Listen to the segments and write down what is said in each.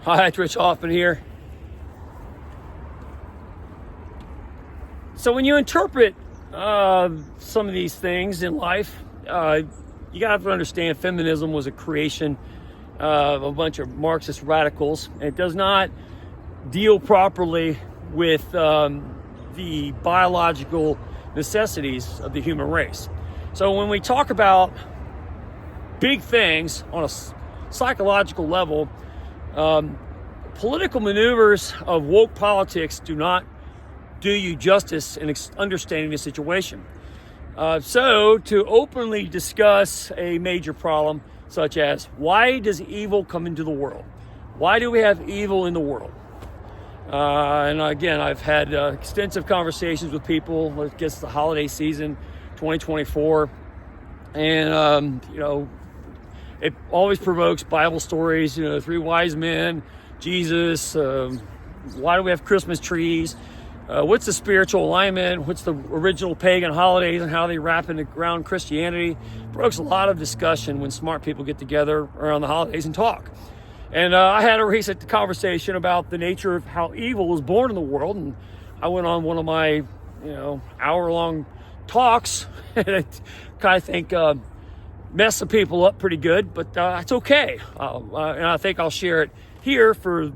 Hi, it's Rich Hoffman here. So when you interpret some of these things in life, you got to understand feminism was a creation of a bunch of Marxist radicals. It does not deal properly with the biological necessities of the human race. So when we talk about big things on a psychological level, political maneuvers of woke politics do not do you justice in understanding the situation. So to openly discuss a major problem such as why does evil come into the world? Why do we have evil in the world? And again, I've had extensive conversations with people. It gets the holiday season, 2024, and it always provokes Bible stories. You know, 3 wise men, Jesus. Why do we have Christmas trees? What's the spiritual alignment? What's the original pagan holidays and how they wrap around Christianity? Provokes a lot of discussion when smart people get together around the holidays and talk. And I had a recent conversation about the nature of how evil was born in the world, and I went on one of my, hour-long talks, and I kind of think messed some people up pretty good, but it's okay. And I think I'll share it here for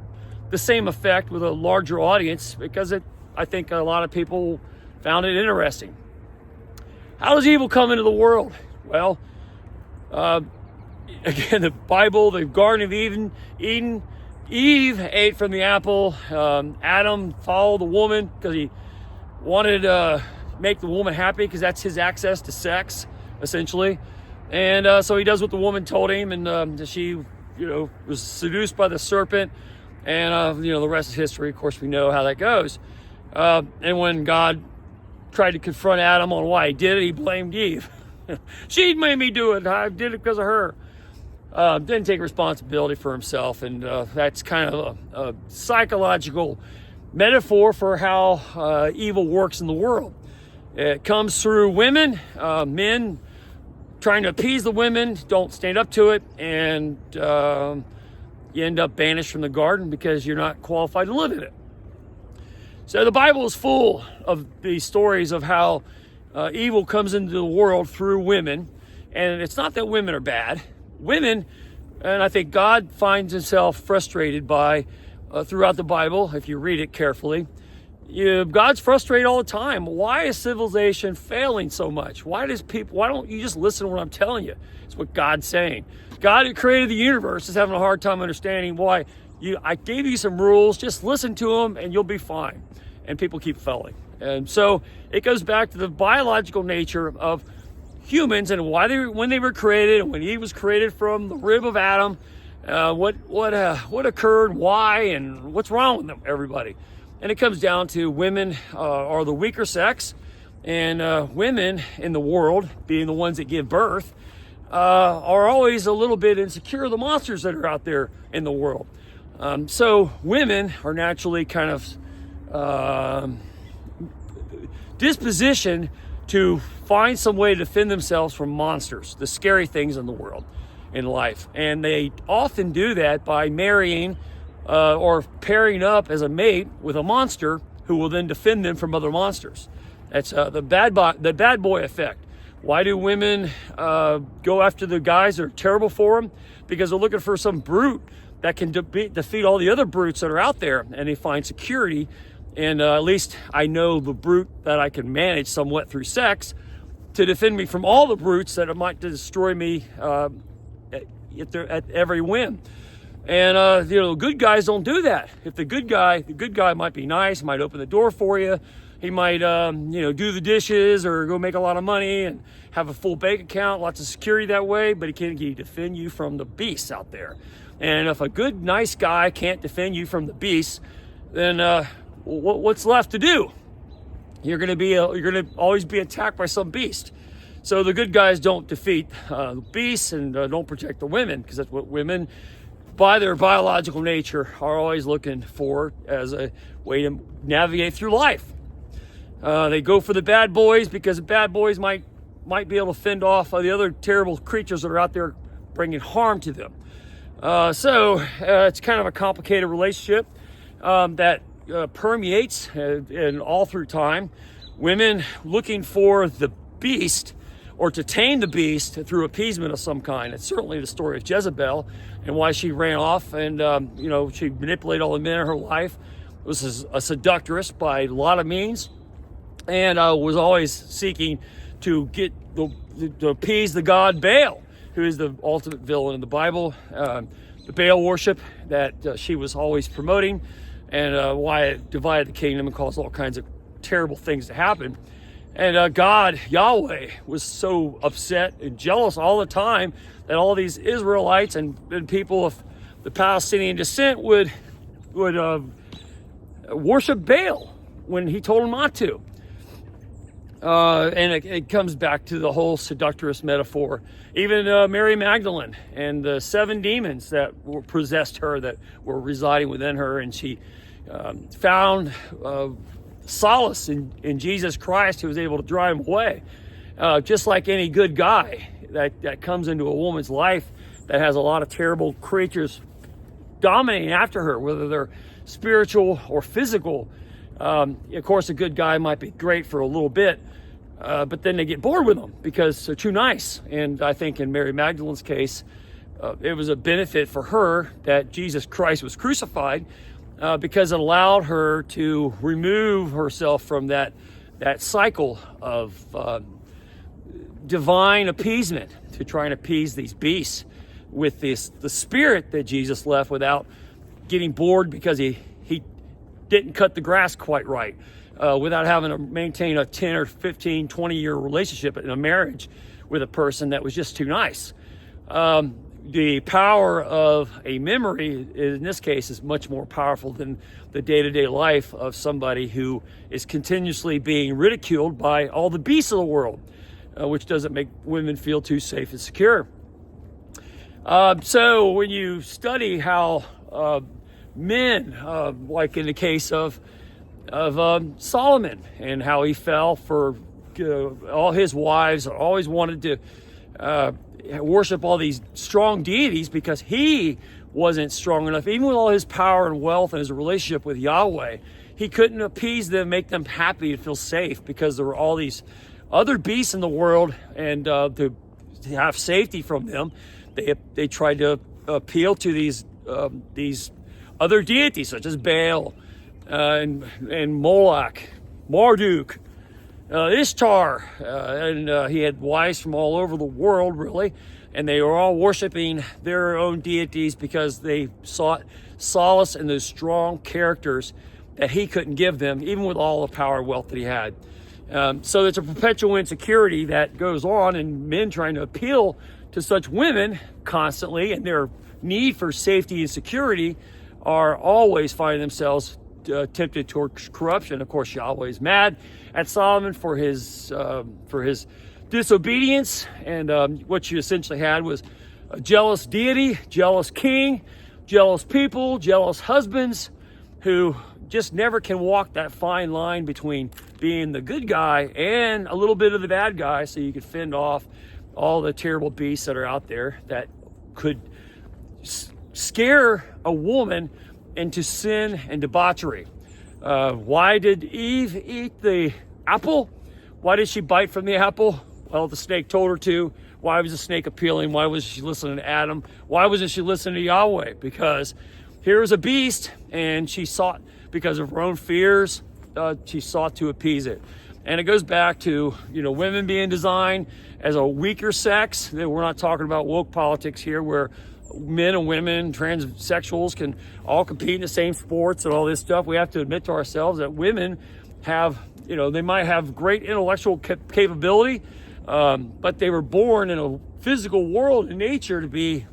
the same effect with a larger audience because I think a lot of people found it interesting. How does evil come into the world? Well, again, the Bible, the Garden of Eden, Eve ate from the apple. Adam followed the woman because he wanted to make the woman happy because that's his access to sex, essentially. And so he does what the woman told him, and she, was seduced by the serpent. And, the rest is history. Of course, we know how that goes. And when God tried to confront Adam on why he did it, he blamed Eve. She made me do it. I did it because of her. Didn't take responsibility for himself. And that's kind of a psychological metaphor for how evil works in the world. It comes through women, men trying to appease the women, don't stand up to it, and you end up banished from the garden because you're not qualified to live in it. So the Bible is full of these stories of how evil comes into the world through women. And it's not that women are bad. Women, and I think God finds himself frustrated by, throughout the Bible, if you read it carefully, God's frustrated all the time. Why is civilization failing so much? Why don't you just listen to what I'm telling you? It's what God's saying. God who created the universe is having a hard time understanding why I gave you some rules, just listen to them and you'll be fine. And people keep failing. And so it goes back to the biological nature of humans and when they were created and when Eve was created from the rib of Adam, what occurred, why, and what's wrong with them, everybody. And it comes down to women are the weaker sex, and women in the world, being the ones that give birth, are always a little bit insecure of the monsters that are out there in the world. So women are naturally kind of dispositioned to find some way to defend themselves from monsters, the scary things in the world, in life. And they often do that by marrying or pairing up as a mate with a monster who will then defend them from other monsters. That's the bad boy effect. Why do women go after the guys that are terrible for them? Because they're looking for some brute that can defeat all the other brutes that are out there, and they find security. And at least I know the brute that I can manage somewhat through sex to defend me from all the brutes that might destroy me at every whim. And good guys don't do that. If the good guy might be nice, might open the door for you. He might do the dishes or go make a lot of money and have a full bank account, lots of security that way, but he can't defend you from the beasts out there. And if a good, nice guy can't defend you from the beasts, then what's left to do? You're going to always be attacked by some beast. So the good guys don't defeat the beasts and don't protect the women, because that's what women, by their biological nature, are always looking for as a way to navigate through life. They go for the bad boys because the bad boys might be able to fend off the other terrible creatures that are out there bringing harm to them. So it's kind of a complicated relationship that permeates and all through time. Women looking for the beast or to tame the beast through appeasement of some kind. It's certainly the story of Jezebel and why she ran off and, she manipulated all the men in her life. Was a seductress by a lot of means and was always seeking to get to appease the god Baal, who is the ultimate villain in the Bible. The Baal worship that she was always promoting and why it divided the kingdom and caused all kinds of terrible things to happen. And God, Yahweh, was so upset and jealous all the time that all these Israelites and people of the Palestinian descent would worship Baal when he told them not to. And it comes back to the whole seductress metaphor. Even Mary Magdalene and the 7 demons that possessed her, that were residing within her, and she found solace in Jesus Christ, who was able to drive them away. Just like any good guy that comes into a woman's life that has a lot of terrible creatures dominating after her, whether they're spiritual or physical. Of course, a good guy might be great for a little bit, but then they get bored with them because they're too nice. And I think in Mary Magdalene's case, it was a benefit for her that Jesus Christ was crucified because it allowed her to remove herself from that cycle of divine appeasement, to try and appease these beasts with the spirit that Jesus left without getting bored because he didn't cut the grass quite right, without having to maintain a 10 or 15, 20-year relationship in a marriage with a person that was just too nice. The power of a memory, in this case, is much more powerful than the day-to-day life of somebody who is continuously being ridiculed by all the beasts of the world, which doesn't make women feel too safe and secure. So when you study how men, like in the case of Solomon, and how he fell for all his wives, always wanted to worship all these strong deities because he wasn't strong enough. Even with all his power and wealth and his relationship with Yahweh, he couldn't appease them, make them happy and feel safe, because there were all these other beasts in the world, and to have safety from them, they tried to appeal to these other deities such as Baal and Moloch, Marduk, Ishtar, and he had wives from all over the world, really, and they were all worshiping their own deities because they sought solace in those strong characters that he couldn't give them, even with all the power and wealth that he had. So there's a perpetual insecurity that goes on, and men trying to appeal to such women constantly, and their need for safety and security are always finding themselves tempted towards corruption. Of course, Yahweh is mad at Solomon for his disobedience, and what you essentially had was a jealous deity, jealous king, jealous people, jealous husbands who just never can walk that fine line between being the good guy and a little bit of the bad guy, so you could fend off all the terrible beasts that are out there that could scare a woman into sin and debauchery. Why did Eve eat the apple? Why did she bite from the apple? Well, the snake told her to. Why was the snake appealing? Why was she listening to Adam? Why wasn't she listening to Yahweh? Because here was a beast, and she sought, because of her own fears, she sought to appease it. And it goes back to, women being designed as a weaker sex. We're not talking about woke politics here, where men and women, transsexuals can all compete in the same sports and all this stuff. We have to admit to ourselves that women have, they might have great intellectual capability, but they were born in a physical world in nature to be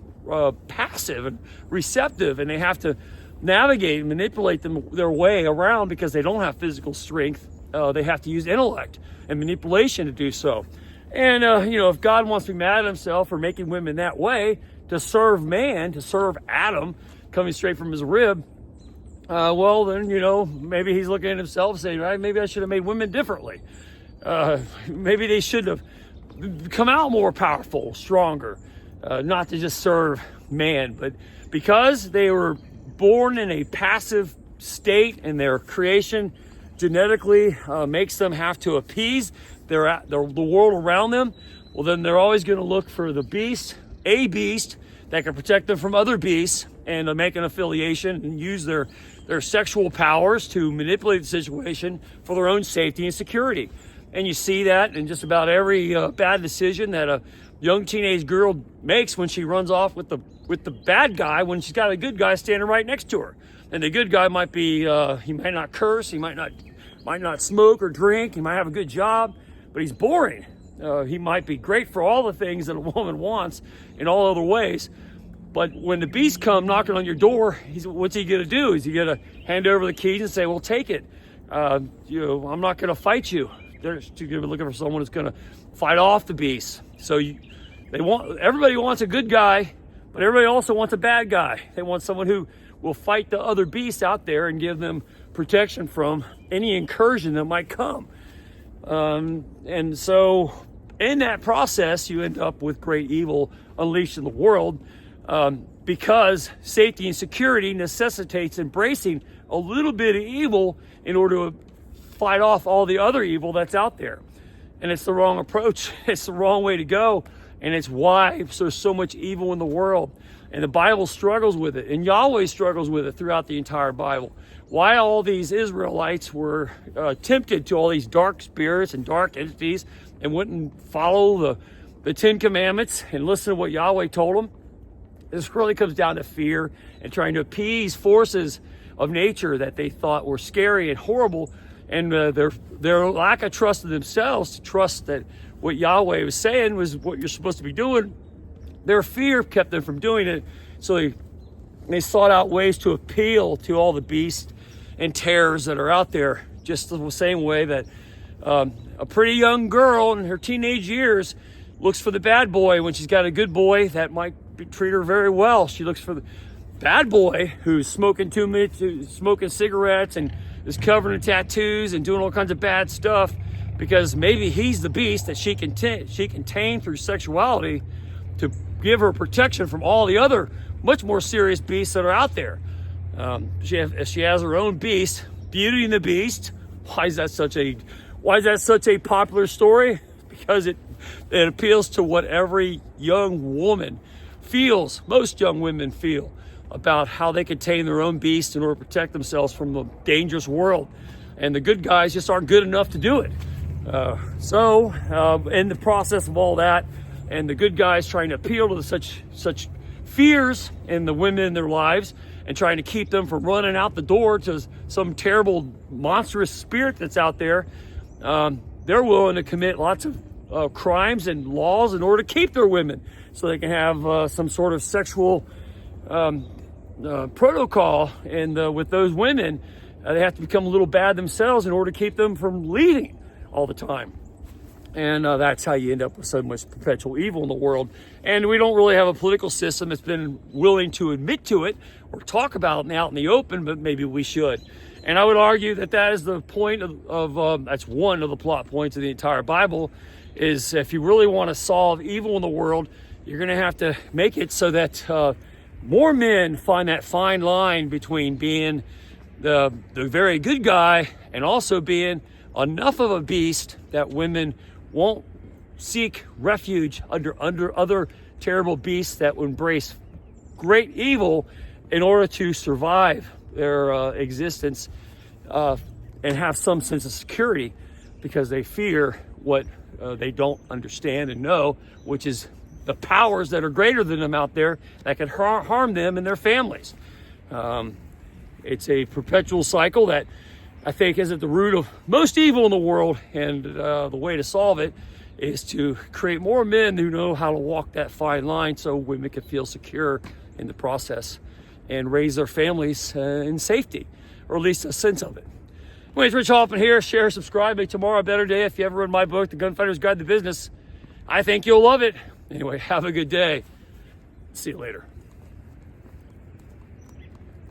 passive and receptive, and they have to navigate and manipulate their way around because they don't have physical strength. They have to use intellect and manipulation to do so. And, if God wants to be mad at himself for making women that way, to serve man, to serve Adam, coming straight from his rib, well, then, maybe he's looking at himself saying, right, maybe I should have made women differently. Maybe they should have come out more powerful, stronger. not to just serve man, but because they were born in a passive state and their creation genetically makes them have to appease the world around them, well, then they're always going to look for a beast that can protect them from other beasts and make an affiliation and use their sexual powers to manipulate the situation for their own safety and security. And you see that in just about every bad decision that a young teenage girl makes when she runs off with the bad guy when she's got a good guy standing right next to her. And the good guy might be, he might not curse, he might not smoke or drink, he might have a good job, but he's boring. He might be great for all the things that a woman wants in all other ways. But when the beast come knocking on your door, what's he gonna do? Is he gonna hand over the keys and say, well, take it? I'm not gonna fight you. They're looking for someone who's gonna fight off the beast. So everybody wants a good guy, but everybody also wants a bad guy. They want someone who will fight the other beasts out there and give them protection from any incursion that might come. And so in that process, you end up with great evil unleashed in the world, because safety and security necessitates embracing a little bit of evil in order to fight off all the other evil that's out there. And it's the wrong approach. It's the wrong way to go. And it's why there's so much evil in the world. And the Bible struggles with it. And Yahweh struggles with it throughout the entire Bible. Why all these Israelites were tempted to all these dark spirits and dark entities and wouldn't follow the Ten Commandments and listen to what Yahweh told them. This really comes down to fear and trying to appease forces of nature that they thought were scary and horrible. And their lack of trust in themselves, to trust that what Yahweh was saying was what you're supposed to be doing. Their fear kept them from doing it. So they sought out ways to appeal to all the beasts and terrors that are out there, just the same way that a pretty young girl in her teenage years looks for the bad boy when she's got a good boy that might treat her very well. She looks for the bad boy who's smoking too much, smoking cigarettes and is covered in tattoos and doing all kinds of bad stuff, because maybe he's the beast that she can tame through sexuality to give her protection from all the other much more serious beasts that are out there. She has her own beast, Beauty and the Beast. Why is that such a popular story? Because it appeals to what every young woman feels, most young women feel, about how they can tame their own beast in order to protect themselves from the dangerous world. And the good guys just aren't good enough to do it. So in the process of all that, and the good guys trying to appeal to such fears in the women in their lives and trying to keep them from running out the door to some terrible monstrous spirit that's out there, they're willing to commit lots of crimes and laws in order to keep their women so they can have some sort of sexual protocol. And with those women, they have to become a little bad themselves in order to keep them from leaving all the time. And that's how you end up with so much perpetual evil in the world. And we don't really have a political system that's been willing to admit to it or talk about it out in the open, but maybe we should. And I would argue that is the point of that's one of the plot points of the entire Bible, is if you really want to solve evil in the world, you're going to have to make it so that more men find that fine line between being the very good guy and also being enough of a beast that women won't seek refuge under other terrible beasts that will embrace great evil in order to survive their existence and have some sense of security, because they fear what they don't understand and know, which is the powers that are greater than them out there that can harm them and their families. It's a perpetual cycle that I think is at the root of most evil in the world, and the way to solve it is to create more men who know how to walk that fine line so women can feel secure in the process and raise their families in safety, or at least a sense of it. Anyways, Rich Hoffman here. Share, subscribe, make tomorrow a better day. If you ever read my book, The Gunfighter's Guide to Business, I think you'll love it. Anyway, have a good day. See you later.